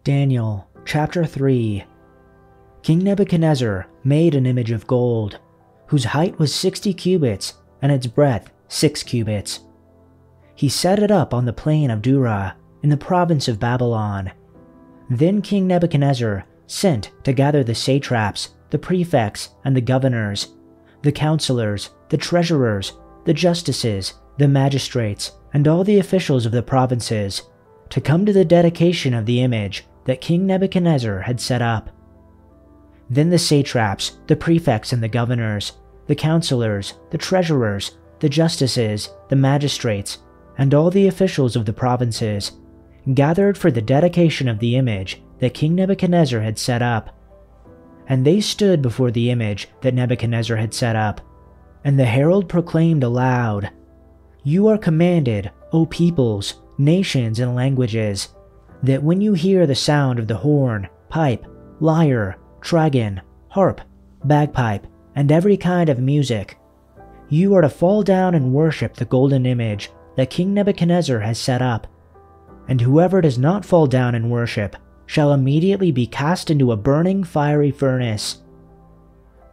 Daniel chapter 3. King Nebuchadnezzar made an image of gold, whose height was 60 cubits and its breadth 6 cubits. He set it up on the plain of Dura in the province of Babylon. Then King Nebuchadnezzar sent to gather the satraps, the prefects, and the governors, the counselors, the treasurers, the justices, the magistrates, and all the officials of the provinces, to come to the dedication of the image that King Nebuchadnezzar had set up. Then the satraps, the prefects, and the governors, the counselors, the treasurers, the justices, the magistrates, and all the officials of the provinces gathered for the dedication of the image that King Nebuchadnezzar had set up. And they stood before the image that Nebuchadnezzar had set up, and the herald proclaimed aloud, "You are commanded, O peoples, nations, and languages, that when you hear the sound of the horn, pipe, lyre, trigon, harp, bagpipe, and every kind of music, you are to fall down and worship the golden image that King Nebuchadnezzar has set up. And whoever does not fall down and worship shall immediately be cast into a burning fiery furnace.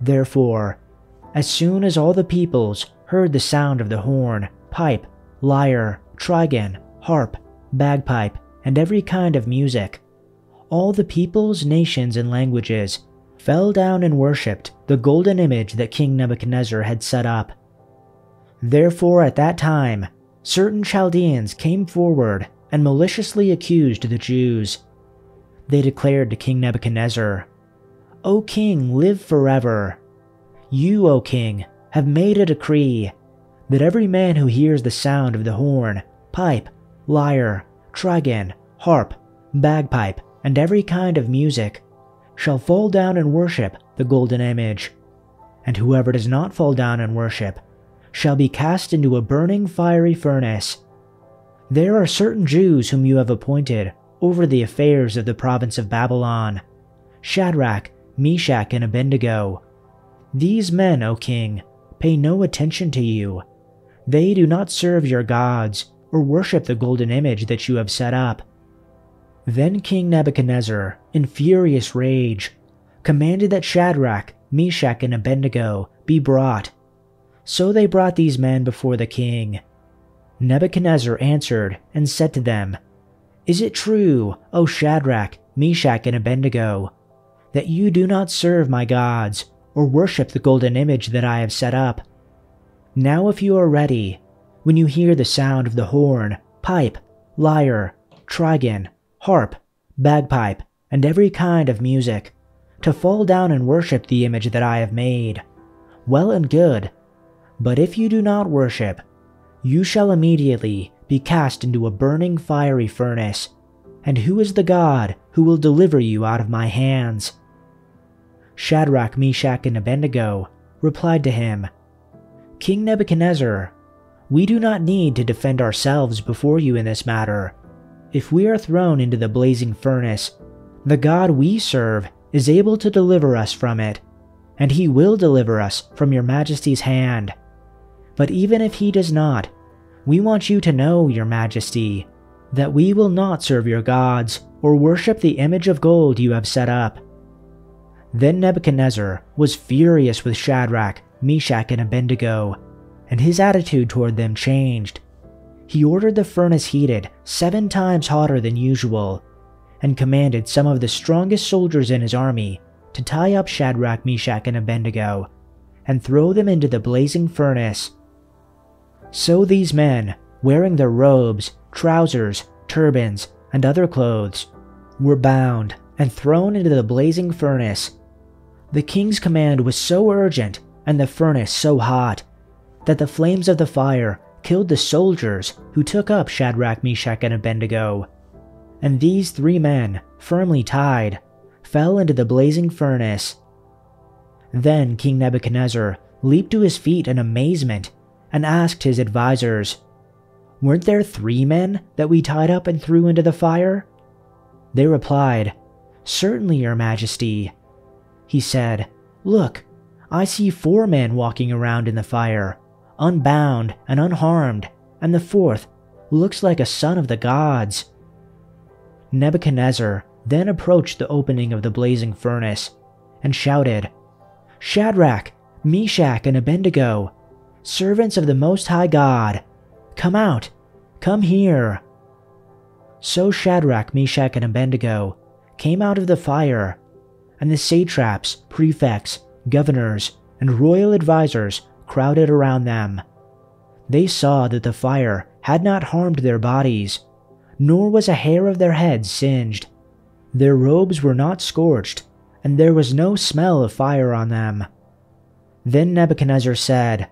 Therefore, as soon as all the peoples heard the sound of the horn, pipe, lyre, trigon, harp, bagpipe, and every kind of music, all the peoples, nations, and languages fell down and worshipped the golden image that King Nebuchadnezzar had set up. Therefore at that time, certain Chaldeans came forward and maliciously accused the Jews. They declared to King Nebuchadnezzar, "O king, live forever. You, O king, have made a decree that every man who hears the sound of the horn, pipe, lyre, trigon, harp, bagpipe, and every kind of music shall fall down and worship the golden image. And whoever does not fall down and worship shall be cast into a burning fiery furnace. There are certain Jews whom you have appointed over the affairs of the province of Babylon, Shadrach, Meshach, and Abednego. These men, O king, pay no attention to you. They do not serve your gods or worship the golden image that you have set up." Then King Nebuchadnezzar, in furious rage, commanded that Shadrach, Meshach, and Abednego be brought. So they brought these men before the king. Nebuchadnezzar answered and said to them, "Is it true, O Shadrach, Meshach, and Abednego, that you do not serve my gods or worship the golden image that I have set up? Now if you are ready, when you hear the sound of the horn, pipe, lyre, trigon, harp, bagpipe, and every kind of music, to fall down and worship the image that I have made, well and good. But if you do not worship, you shall immediately be cast into a burning fiery furnace. And who is the God who will deliver you out of my hands?" Shadrach, Meshach, and Abednego replied to him, "King Nebuchadnezzar, we do not need to defend ourselves before you in this matter. If we are thrown into the blazing furnace, the God we serve is able to deliver us from it, and he will deliver us from your majesty's hand. But even if he does not, we want you to know, your majesty, that we will not serve your gods or worship the image of gold you have set up." Then Nebuchadnezzar was furious with Shadrach, Meshach, and Abednego, and his attitude toward them changed. He ordered the furnace heated 7 times hotter than usual, and commanded some of the strongest soldiers in his army to tie up Shadrach, Meshach, and Abednego, and throw them into the blazing furnace. So these men, wearing their robes, trousers, turbans, and other clothes, were bound and thrown into the blazing furnace. The king's command was so urgent and the furnace so hot that the flames of the fire killed the soldiers who took up Shadrach, Meshach, and Abednego. And these 3 men, firmly tied, fell into the blazing furnace. Then King Nebuchadnezzar leaped to his feet in amazement and asked his advisors, "Weren't there 3 men that we tied up and threw into the fire?" They replied, "Certainly, your majesty." He said, "Look, I see 4 men walking around in the fire, unbound and unharmed, and the 4th looks like a son of the gods." Nebuchadnezzar then approached the opening of the blazing furnace and shouted, "Shadrach, Meshach, and Abednego, servants of the Most High God, come out, come here." So Shadrach, Meshach, and Abednego came out of the fire, and the satraps, prefects, governors, and royal advisors crowded around them. They saw that the fire had not harmed their bodies, nor was a hair of their heads singed. Their robes were not scorched, and there was no smell of fire on them. Then Nebuchadnezzar said,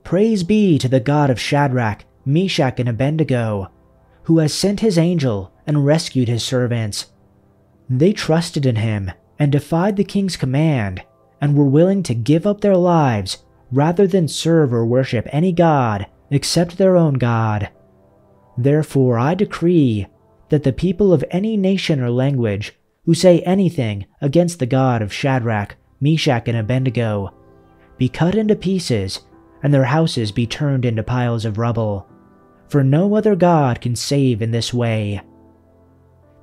"Praise be to the God of Shadrach, Meshach, and Abednego, who has sent his angel and rescued his servants." They trusted in him and defied the king's command, and were willing to give up their lives rather than serve or worship any god except their own God. Therefore I decree that the people of any nation or language who say anything against the God of Shadrach, Meshach, and Abednego be cut into pieces, and their houses be turned into piles of rubble, for no other God can save in this way.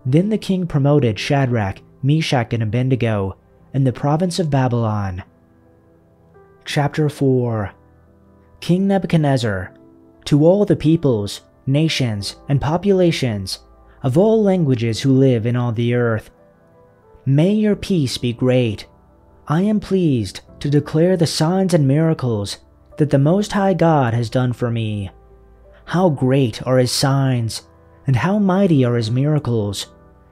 Then the king promoted Shadrach, Meshach, and Abednego in the province of Babylon. Chapter 4. King Nebuchadnezzar, to all the peoples, nations, and populations of all languages who live in all the earth, may your peace be great. I am pleased to declare the signs and miracles that the Most High God has done for me. How great are his signs, and how mighty are his miracles.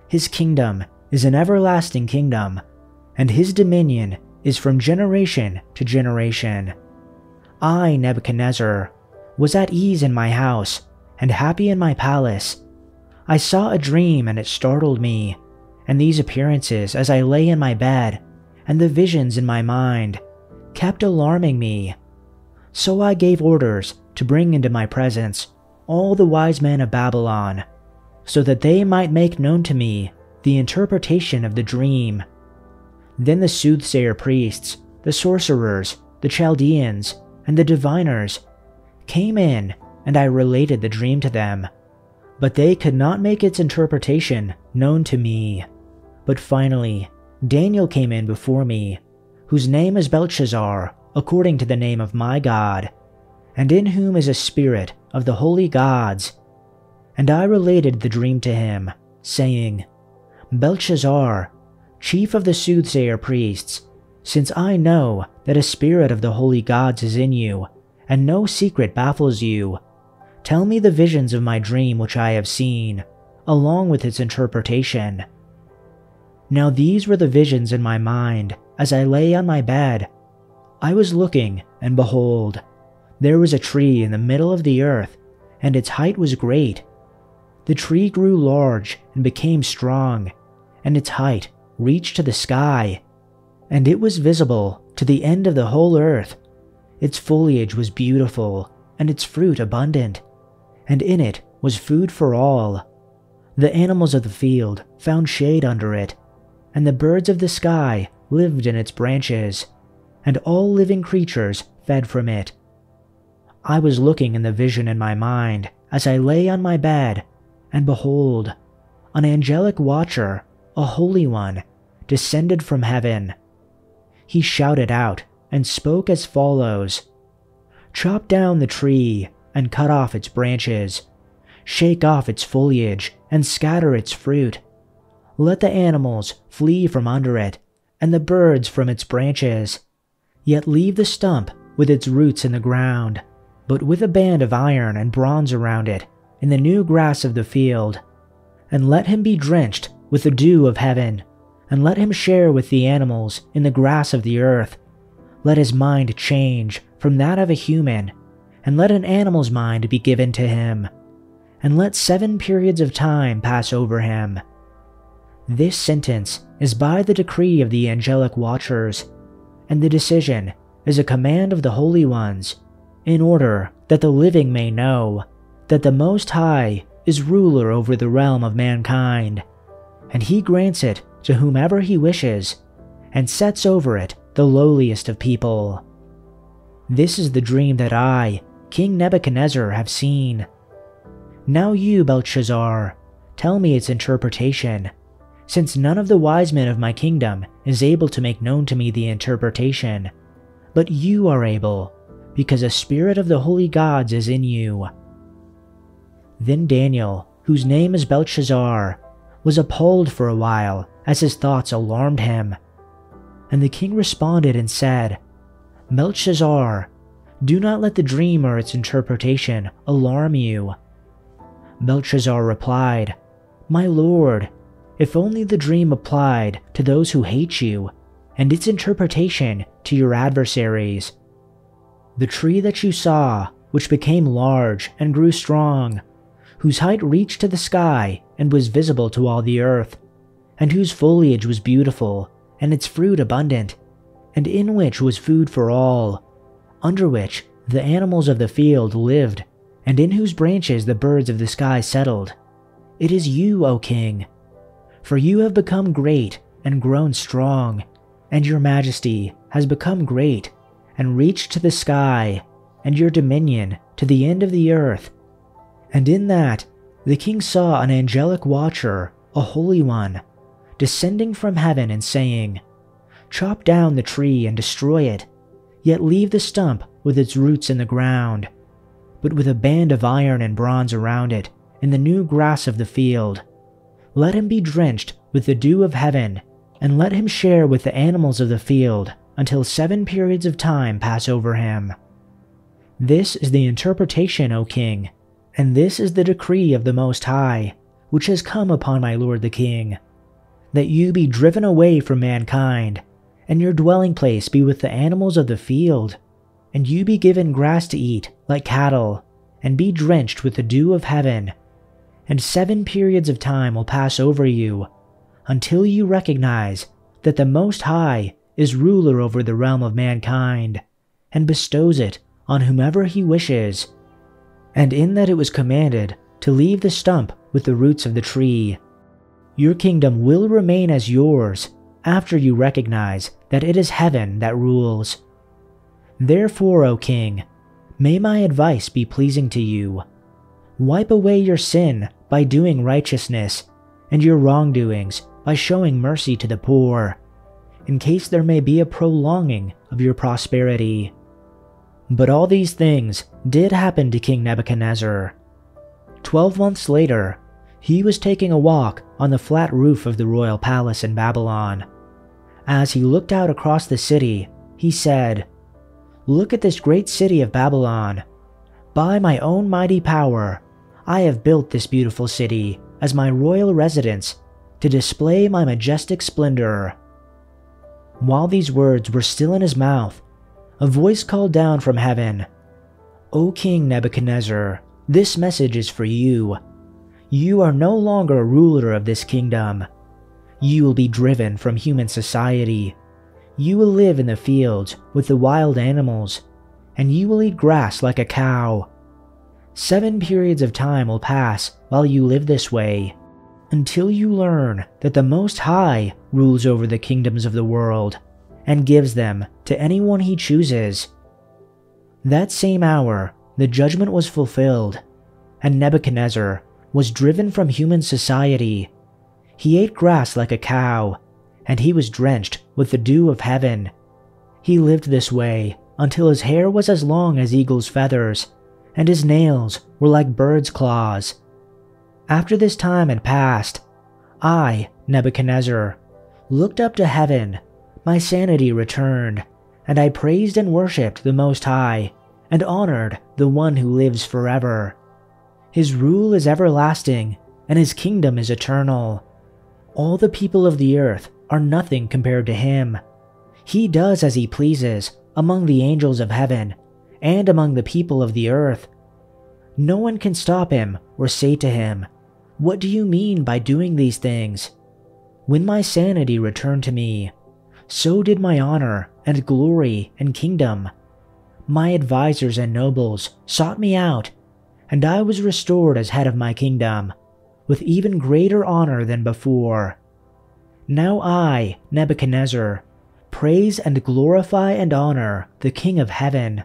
His kingdom is an everlasting kingdom, and his dominion is from generation to generation. I, Nebuchadnezzar, was at ease in my house and happy in my palace. I saw a dream and it startled me, and these appearances as I lay in my bed and the visions in my mind kept alarming me. So I gave orders to bring into my presence all the wise men of Babylon, so that they might make known to me the interpretation of the dream. Then the soothsayer priests, the sorcerers, the Chaldeans, and the diviners came in, and I related the dream to them. But they could not make its interpretation known to me. But finally, Daniel came in before me, whose name is Belshazzar, according to the name of my God, and in whom is a spirit of the holy gods. And I related the dream to him, saying, "Belshazzar, chief of the soothsayer priests, since I know that a spirit of the holy gods is in you, and no secret baffles you, tell me the visions of my dream which I have seen, along with its interpretation." Now these were the visions in my mind as I lay on my bed. I was looking, and behold, there was a tree in the middle of the earth, and its height was great. The tree grew large and became strong, and its height reached to the sky, and it was visible to the end of the whole earth. Its foliage was beautiful, and its fruit abundant, and in it was food for all. The animals of the field found shade under it, and the birds of the sky lived in its branches, and all living creatures fed from it. I was looking in the vision in my mind as I lay on my bed, and behold, an angelic watcher, a holy one, descended from heaven. He shouted out and spoke as follows: "Chop down the tree and cut off its branches. Shake off its foliage and scatter its fruit. Let the animals flee from under it and the birds from its branches. Yet leave the stump with its roots in the ground, but with a band of iron and bronze around it in the new grass of the field. And let him be drenched with the dew of heaven, and let him share with the animals in the grass of the earth. Let his mind change from that of a human, and let an animal's mind be given to him, and let 7 periods of time pass over him." This sentence is by the decree of the angelic watchers, and the decision is a command of the holy ones, in order that the living may know that the Most High is ruler over the realm of mankind, and he grants it to whomever he wishes, and sets over it the lowliest of people. This is the dream that I, King Nebuchadnezzar, have seen. Now you, Belshazzar, tell me its interpretation, since none of the wise men of my kingdom is able to make known to me the interpretation, but you are able, because a spirit of the holy gods is in you." Then Daniel, whose name is Belshazzar, was appalled for a while as his thoughts alarmed him. And the king responded and said, "Belshazzar, do not let the dream or its interpretation alarm you." Belshazzar replied, "My lord, if only the dream applied to those who hate you, and its interpretation to your adversaries. The tree that you saw, which became large and grew strong, whose height reached to the sky and was visible to all the earth, and whose foliage was beautiful and its fruit abundant, and in which was food for all, under which the animals of the field lived, and in whose branches the birds of the sky settled. It is you, O king, for you have become great and grown strong, and your majesty has become great and reached to the sky, and your dominion to the end of the earth." And in that the king saw an angelic watcher, a holy one, descending from heaven and saying, "Chop down the tree and destroy it, yet leave the stump with its roots in the ground, but with a band of iron and bronze around it in the new grass of the field. Let him be drenched with the dew of heaven, and let him share with the animals of the field until 7 periods of time pass over him. This is the interpretation, O king, and this is the decree of the Most High, which has come upon my lord the king, that you be driven away from mankind, and your dwelling place be with the animals of the field, and you be given grass to eat like cattle, and be drenched with the dew of heaven, and 7 periods of time will pass over you, until you recognize that the Most High is ruler over the realm of mankind, and bestows it on whomever he wishes, and in that it was commanded to leave the stump with the roots of the tree. Your kingdom will remain as yours after you recognize that it is heaven that rules. Therefore, O king, may my advice be pleasing to you. Wipe away your sin by doing righteousness, and your wrongdoings by showing mercy to the poor, in case there may be a prolonging of your prosperity." But all these things did happen to King Nebuchadnezzar. 12 months later, he was taking a walk on the flat roof of the royal palace in Babylon. As he looked out across the city, he said, "Look at this great city of Babylon. By my own mighty power, I have built this beautiful city as my royal residence to display my majestic splendor." While these words were still in his mouth, a voice called down from heaven, "O King Nebuchadnezzar, this message is for you. You are no longer ruler of this kingdom. You will be driven from human society. You will live in the fields with the wild animals, and you will eat grass like a cow. 7 periods of time will pass while you live this way, until you learn that the Most High rules over the kingdoms of the world and gives them to anyone he chooses." That same hour, the judgment was fulfilled, and Nebuchadnezzar was driven from human society. He ate grass like a cow, and he was drenched with the dew of heaven. He lived this way until his hair was as long as eagle's feathers, and his nails were like bird's claws. After this time had passed, I, Nebuchadnezzar, looked up to heaven. My sanity returned, and I praised and worshipped the Most High, and honored the one who lives forever. His rule is everlasting, and his kingdom is eternal. All the people of the earth are nothing compared to him. He does as he pleases among the angels of heaven, and among the people of the earth. No one can stop him or say to him, "What do you mean by doing these things?" When my sanity returned to me, so did my honor and glory and kingdom. My advisors and nobles sought me out, and I was restored as head of my kingdom, with even greater honor than before. Now I, Nebuchadnezzar, praise and glorify and honor the King of heaven.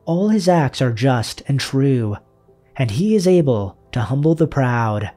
All his acts are just and true, and he is able to humble the proud.